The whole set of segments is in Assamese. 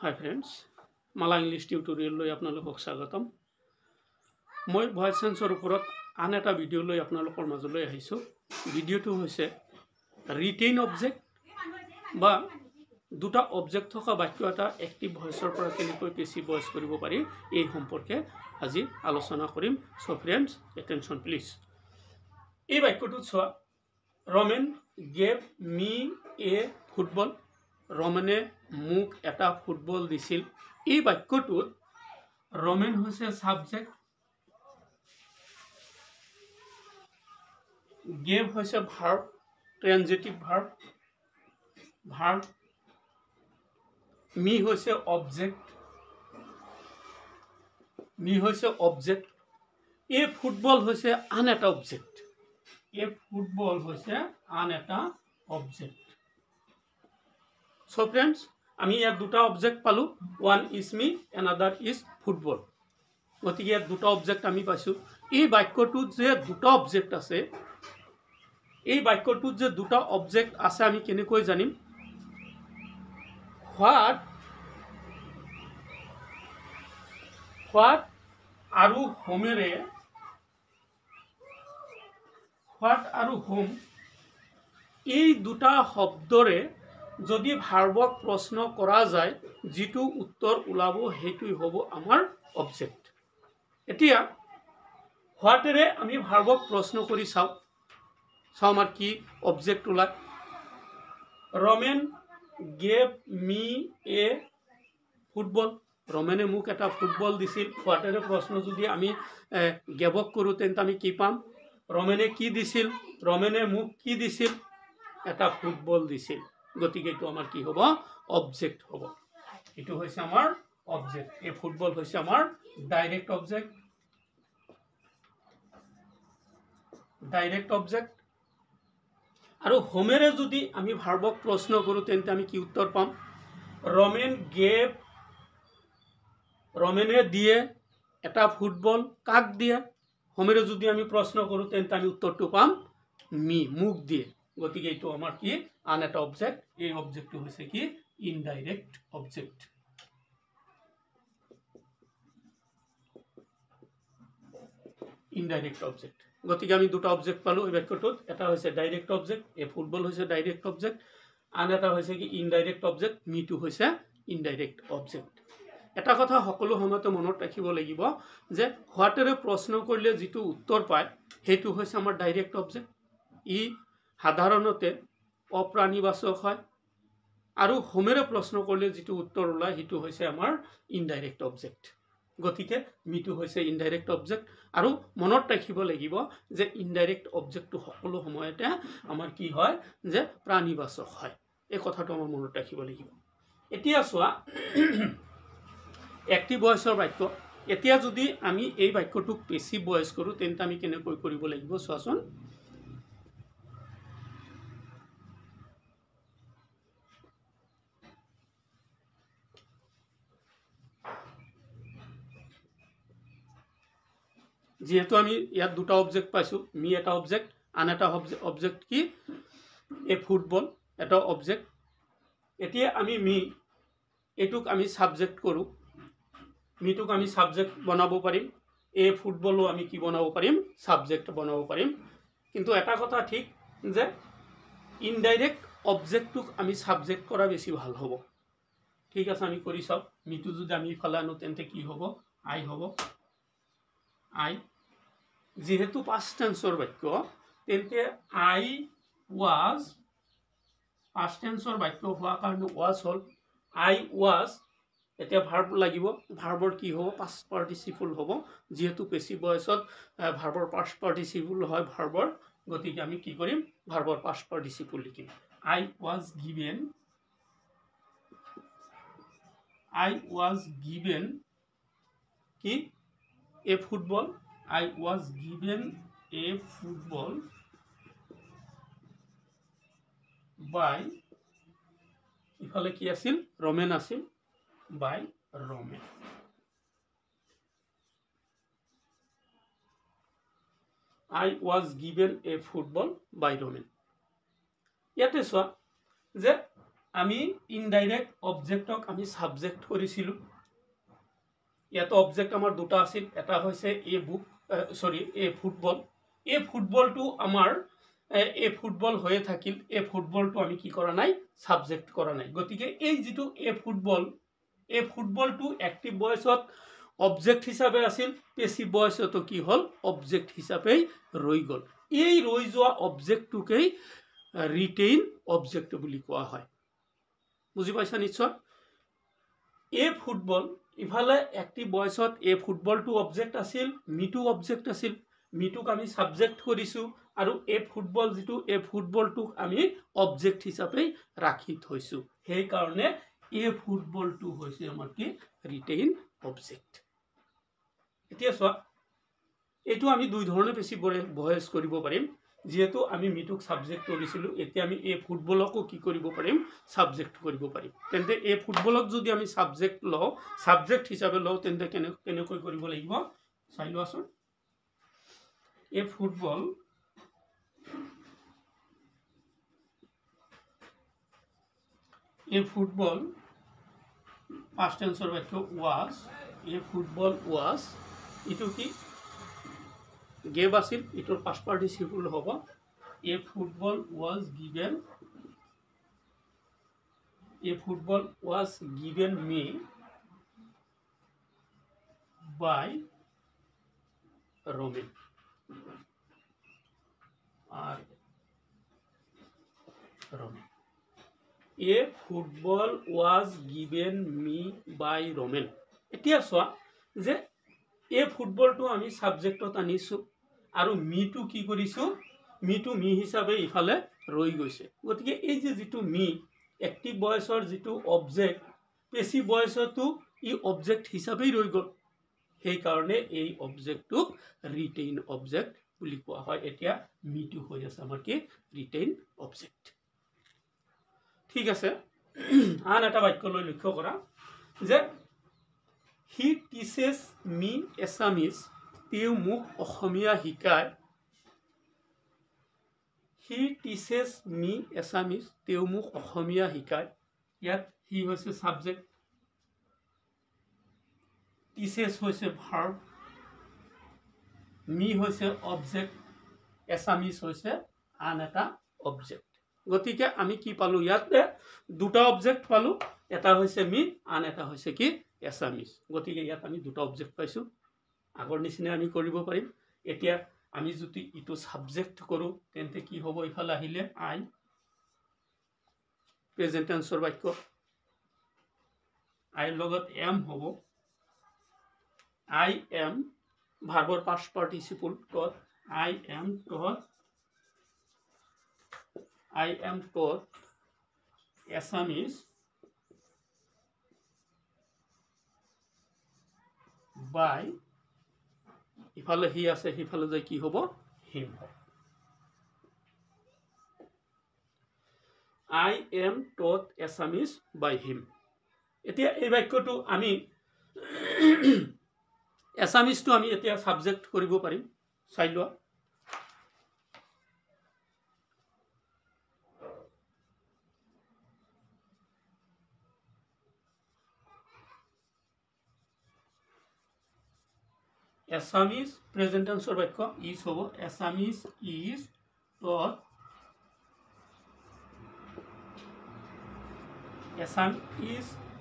Hi friends, Mala English tutorial লৈ আপোনালোকক স্বাগতম। মই ভয়েস সেন্সৰ ওপৰত আন এটা ভিডিঅ' লৈ আপোনালোকৰ মাজলৈ আহিছো। ভিডিঅ'টো হৈছে ৰিটেইন অবজেক্ট বা দুটা অবজেক্ট থকা বাক্য এটা এক্টিভ ভয়েসৰ পৰা কেনেকৈ পেসিভ ভয়েস কৰিব পাৰি এই সম্পৰ্কে আজি আলোচনা কৰিম। So friends, attention please. এই বাক্যটোত চোৱা, Ramen gave me a football. ৰমেনে মোক এটা ফুটবল দিছিল। এই বাক্যটোত ৰমেন হৈছে সাবজেক্ট, গেভ হৈছে ভার্ব, ট্রানজিটিভ ভার্ব, মি হৈছে অবজেক্ট, এ ফুটবল হৈছে আন এটা অবজেক্ট, So friends, আমি ইয়াত দুটা অবজেক্ট পালো, one is me, another is football. গতিকে ইয়াত দুটা অবজেক্ট আমি পাইছো। এই বাক্যটোত যে দুটা অবজেক্ট আছে, আমি কেনেকৈ জানিম? What আৰু হোমেৰে, এই দুটা শব্দৰে যদি ভাৰ্বক প্ৰশ্ন কৰা যায়, যিটো উত্তৰ ওলাব সেইটোই হ'ব আমাৰ অবজেক্ট। এতিয়া হোৱাটেৰে আমি ভাৰ্বক প্ৰশ্ন কৰি চাও আমাৰ কি অবজেক্ট ওলায়। Ramen gave me a football. ৰমেনে মোক এটা ফুটবল দিছিল। হোৱাটেৰে প্ৰশ্ন যদি আমি গেভক কৰোঁ তেন্তে আমি কি পাম? ৰমেনে কি দিছিল? ৰমেনে মোক কি দিছিল? এটা ফুটবল দিছিল। গতিকে এইটো আমাৰ কি হ'ব? অবজেক্ট হ'ব। এইটো হৈছে আমাৰ অবজেক্ট। এই ফুটবল হৈছে আমাৰ ডাইৰেক্ট অবজেক্ট। আৰু হোমেৰে যদি আমি ভাৰ্বক প্ৰশ্ন কৰোঁ তেন্তে আমি কি উত্তৰ পাম? ৰমেনে দিয়ে এটা ফুটবল। কাক দিয়ে? হোমেৰে যদি আমি প্ৰশ্ন কৰোঁ তেন্তে আমি উত্তৰটো পাম মি, মোক দিয়ে। গতিকে এইটো আমাৰ কি? আন এটা অবজেক্ট। এই অবজেক্টটো হৈছে কি? Indirect object. গতিকে আমি দুটা অবজেক্ট পালো এই বাক্যটোত। এটা হৈছে ডাইৰেক্ট অবজেক্ট, এই ফুটবল হৈছে ডাইৰেক্ট অবজেক্ট। আন এটা হৈছে কি? ইনডাইৰেক্ট অবজেক্ট, মিটো হৈছে ইনডাইৰেক্ট অবজেক্ট। এটা কথা সকলো সময়তে মনত ৰাখিব লাগিব যে হোৱাটেৰে প্ৰশ্ন কৰিলে যিটো উত্তৰ পায় সেইটো হৈছে আমাৰ ডাইৰেক্ট অবজেক্ট। ই সাধাৰণতে অপ্ৰাণীবাচক হয়। আৰু হোমেৰে প্ৰশ্ন কৰিলে যিটো উত্তৰ ওলায় সেইটো হৈছে আমাৰ ইনডাইৰেক্ট অবজেক্ট। গতিকে মিটো হৈছে ইনডাইৰেক্ট অবজেক্ট। আৰু মনত ৰাখিব লাগিব যে ইনডাইৰেক্ট অবজেক্টটো সকলো সময়তে আমাৰ কি হয়? যে প্ৰাণীবাচক হয়। এই কথাটো আমাৰ মনত ৰাখিব লাগিব। এতিয়া চোৱা, এক্টিভ ভয়েসৰ বাক্য। এতিয়া যদি আমি এই বাক্যটোক পেসিভ ভয়েস কৰোঁ তেন্তে আমি কেনেকৈ কৰিব লাগিব চোৱাচোন। যেহেতু আমি ইয়াত দুটা অবজেক্ট পাইছো, মি এটা অবজেক্ট, আন এটা অবজেক্ট কি? এ ফুটবল এটা অবজেক্ট। এতিয়া আমি এইটোক আমি সাবজেক্ট কৰোঁ। মিটোক আমি সাবজেক্ট বনাব পাৰিম। এ ফুটবলো আমি কি বনাব পাৰিম? সাবজেক্ট বনাব পাৰিম। কিন্তু এটা কথা ঠিক যে ইনডাইৰেক্ট অবজেক্টটোক আমি সাবজেক্ট কৰা বেছি ভাল হ'ব। ঠিক আছে, আমি কৰি চাওঁ। মিটো যদি আমি ইফালে আনো তেন্তে কি হ'ব? আই হ'ব। আই যেহেতু পাস্ট টেন্সৰ বাক্য তেন্তে আই ওয়াজ, পাস্ট টেন্সৰ বাক্য হোৱাৰ কাৰণে ওয়াজ হ'ল। I was. এতিয়া ভাৰ্ব লাগিব। ভাৰ্বৰ কি হ'ব? পাস্ট পাৰ্টিসিপল হ'ব। যেহেতু পেসিভ ভয়েসত ভাৰ্বৰ পাস্ট পাৰ্টিসিপল হয় ভাৰ্বৰ, গতিকে আমি কি কৰিম? ভাৰ্বৰ পাস্ট পাৰ্টিসিপল লিখিম। আই ওয়াজ গিভেন কি? এ football. I was given a football by, ইফালে কি আছিল? ৰমেন আছিল। by Ramen. I was given a football by Ramen. ইয়াতে চোৱা যে আমি ইনডাইৰেক্ট অবজেক্টক আমি সাবজেক্ট কৰিছিলোঁ ইয়াত অবজেক্ট আমাৰ দুটা আছিল এটা হৈছে এ বুক সৰি এ ফুটবল এই ফুটবলটো আমাৰ এ ফুটবল হয়ে থাকিল এই ফুটবলটো আমি কি কৰা নাই সাবজেক্ট কৰা নাই গতিকে এই যেটো এ ফুটবলটো অ্যাক্টিভ ভয়েসত অবজেক্ট হিসাবে আছিল পেসিভ ভয়েসতো কি হল অবজেক্ট হিসাবে ৰৈ গল এই ৰৈ যোৱা অবজেক্টটোকেই ৰিটেইন অবজেক্ট বুলি কোৱা হয় বুজি পাইছা নিশ্চয় এ ফুটবল ইফালে অ্যাক্টিভ ভয়েসত এ ফুটবলটো অবজেক্ট আছিল মিটু অবজেক্ট আছিল মিটুক আমি সাবজেক্ট কৰিছো আৰু এ ফুটবল যেটো এ ফুটবলটোক আমি অবজেক্ট হিচাপে ৰাখি থৈছো সেই কাৰণে এ ফুটবলটো হৈছে আমাৰ কি ৰিটেইন অবজেক্ট এতিয়া চোৱা এটো আমি দুই ধৰণে বেছি ভয়েস কৰিব পাৰিম যেহেতু আমি মিটুক সাবজেক্ট কৰিছিলো এতিয়া আমি এ ফুটবলকো কি কৰিব পাৰিম সাবজেক্ট কৰিব পাৰিম তেন্তে এ ফুটবলক যদি আমি সাবজেক্ট লও সাবজেক্ট হিচাপে লও তেন্তে কেনেকৈ কৰিব লাগিব চাই লোৱাচোন এ ফুটবল past tense বাক্য was a football was ইটো কি gave আছিল ইটোৰ past participle হ'ব a football was given me by Roman A football was given me by Roman এতিয়া চোৱা যে এই ফুটবলটো আমি সাবজেক্টত আনিছো আৰু মিটু কি কৰিছো মিটু মি হিচাপে ইফালে ৰৈ গৈছে গতিকে এই যে যেটো মি অ্যাক্টিভ ভয়েসৰ যেটো অবজেক্ট পেসিভ ভয়েসটো ই অবজেক্ট হিচাপে ৰৈ গল সেই কাৰণে এই অবজেক্টটোক ৰিটেইন অবজেক্ট বুলি কোৱা হয় এতিয়া মিটু হৈ আছে আমাৰ কি ৰিটেইন অবজেক্ট ঠিক আছে আন এটা বাক্য লৈ লক্ষ্য কৰা যে he teaches me Assamese তেওঁ মোক অসমীয়া শিকায় he teaches me Assamese তেওঁ মোক অসমীয়া শিকায় ইয়াত he হৈছে সাবজেক্ট teaches হৈছে verb me হৈছে অবজেক্ট Assamese হৈছে আন এটা অবজেক্ট গতিকে আমি কি পালো ইয়াতে দুটা অবজেক্ট পালো এটা হৈছে মি আন এটা হৈছে কি Assamese গতিকে ইয়াত আমি দুটা অবজেক্ট পাইছো আগৰ নিচিনা আমি কৰিব পাৰিম এতিয়া আমি যদি ইটো সাবজেক্ট কৰো তেন্তে কি হ'ব ইফালে আহিলে আই প্ৰেজেন্ট টেন্সৰ বাক্য আইৰ লগত এম হ'ব I am ভাৰ্বৰ past participle taught I am taught Assamese by ইফালে হি আছে হিফালে যাই কি হ'ব him I am taught Assamese by him এতিয়া এই বাক্যটো আমি Assamese টো আমি এতিয়া সাবজেক্ট কৰিব পাৰিম চাই লোৱা Assamese present tense বাক্য is হ'ব Assamese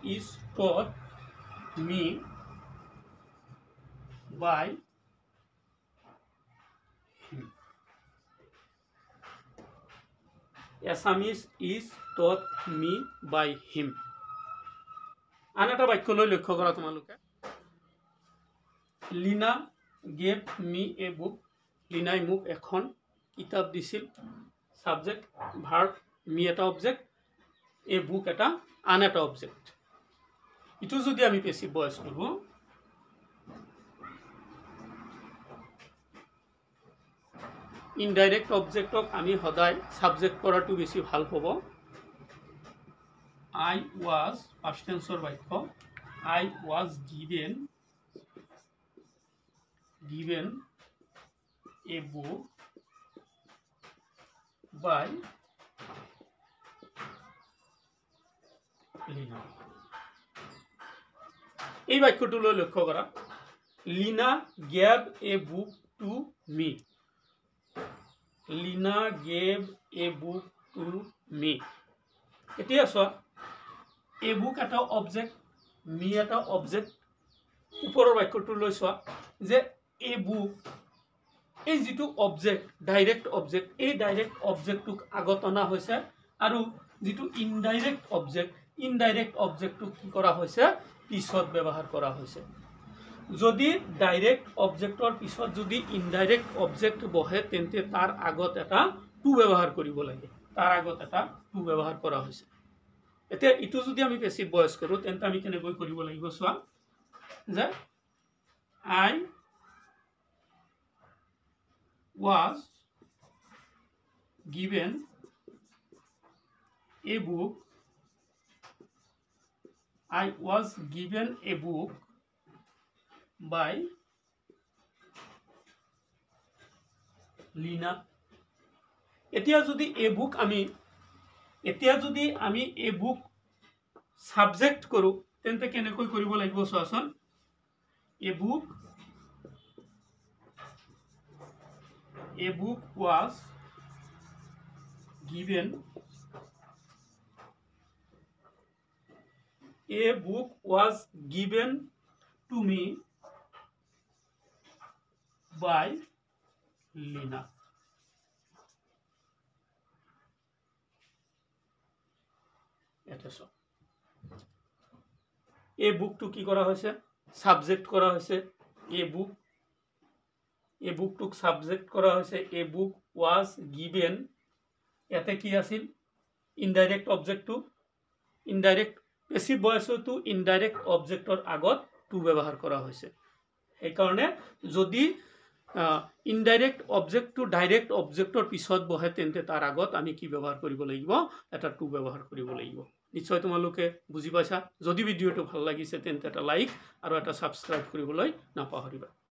is taught me by him Assamese is taught me by him আন এটা বাক্য লৈ লক্ষ্য কৰা তোমালোকে Lina gave me a book লিনাই মোক এখন কিতাপ দিছিল সাবজেক্ট ভার্ব মি এটা অবজেক্ট এ বুক এটা আন এটা অবজেক্ট ইটো যদি আমি পেসিভ ভয়েস করব ইনডাইরেক্ট অবজেক্টক আমি সদায় সাবজেক্ট কৰাটো বেছি ভাল হ'ব I was past tense বাক্য I was given a book by Lina এই বাক্যটোলৈ লক্ষ্য কৰা Lina gave a book to me Lina gave a book to me এতিয়া চোৱা এ বুক এটা অবজেক্ট মি এটা অবজেক্ট ওপৰৰ বাক্যটোলৈ চোৱা যে এ বুক এই যেটো অবজেক্ট ডাইৰেক্ট অবজেক্ট এই ডাইৰেক্ট অবজেক্টটোক আগত অনা হৈছে আৰু যেটো ইনডাইৰেক্ট অবজেক্টটো কি কৰা হৈছে পিছত ব্যৱহাৰ কৰা হৈছে যদি ডাইৰেক্ট অবজেক্টৰ পিছত যদি ইনডাইৰেক্ট অবজেক্ট বহে তেন্তে তাৰ আগত এটা টু ব্যৱহাৰ কৰিব লাগে তাৰ আগত এটা টু ব্যৱহাৰ কৰা হৈছে এতিয়া ইটো যদি আমি পেসিভ ভয়েস কৰো তেন্তে আমি কেনেকৈ কৰিব লাগিব চোৱা যে I was given a book by Lina এতিয়া যদি a book সাবজেক্ট কৰো তেন্তে কেনেকৈ কৰিব লাগিব চোৱাচোন a book was given to me by Lina এটা সব এই বুকটো কি কৰা হৈছে সাবজেক্ট কৰা হৈছে এই বুকটোক সাবজেক্ট কৰা হৈছে এ বুক ওয়াজ গিভেন এতে কি আছিল ইনডাইৰেক্ট অবজেক্টটো ইনডাইৰেক্ট পেসিভ ভয়েসটো ইনডাইৰেক্ট অবজেক্টৰ আগত টু ব্যৱহাৰ কৰা হৈছে এই কাৰণে যদি ইনডাইৰেক্ট অবজেক্টটো ডাইৰেক্ট অবজেক্টৰ পিছত বহে তেন্তে তাৰ আগত আমি কি ব্যৱহাৰ কৰিব লাগিব এটা টু ব্যৱহাৰ কৰিব লাগিব নিশ্চয় তোমালোকে বুজি পাইছা যদি ভিডিওটো ভাল লাগিছে তেন্তে এটা লাইক আৰু এটা সাবস্ক্ৰাইব কৰিবলৈ নাপাহৰিবা